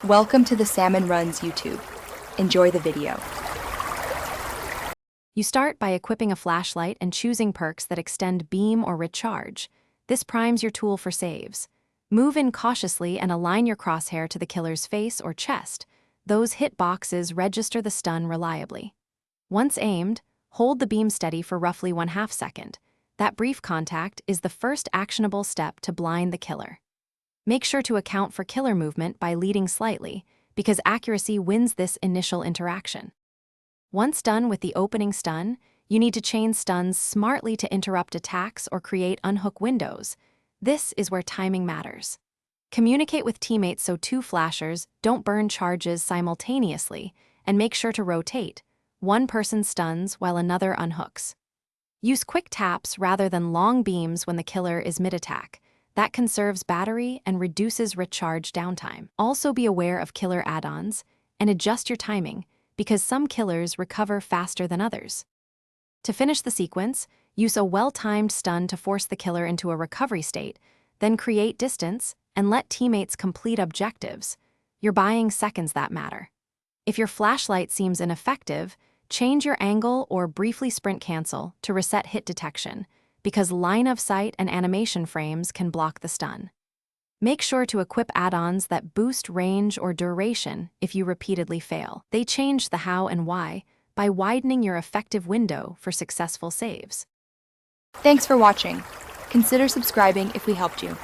Welcome to the Salmon Runs YouTube. Enjoy the video. You start by equipping a flashlight and choosing perks that extend beam or recharge. This primes your tool for saves. Move in cautiously and align your crosshair to the killer's face or chest. Those hit boxes register the stun reliably. Once aimed, hold the beam steady for roughly 1/2 second. That brief contact is the first actionable step to blind the killer. Make sure to account for killer movement by leading slightly, because accuracy wins this initial interaction. Once done with the opening stun, you need to chain stuns smartly to interrupt attacks or create unhook windows. This is where timing matters. Communicate with teammates so 2 flashers don't burn charges simultaneously, and make sure to rotate. One person stuns while another unhooks. Use quick taps rather than long beams when the killer is mid-attack. That conserves battery and reduces recharge downtime. Also be aware of killer add-ons and adjust your timing, because some killers recover faster than others. To finish the sequence, use a well-timed stun to force the killer into a recovery state, then create distance and let teammates complete objectives. You're buying seconds that matter. If your flashlight seems ineffective, change your angle or briefly sprint cancel to reset hit detection, because line of sight and animation frames can block the stun. Make sure to equip add-ons that boost range or duration if you repeatedly fail. They change the how and why by widening your effective window for successful saves. Thanks for watching. Consider subscribing if we helped you.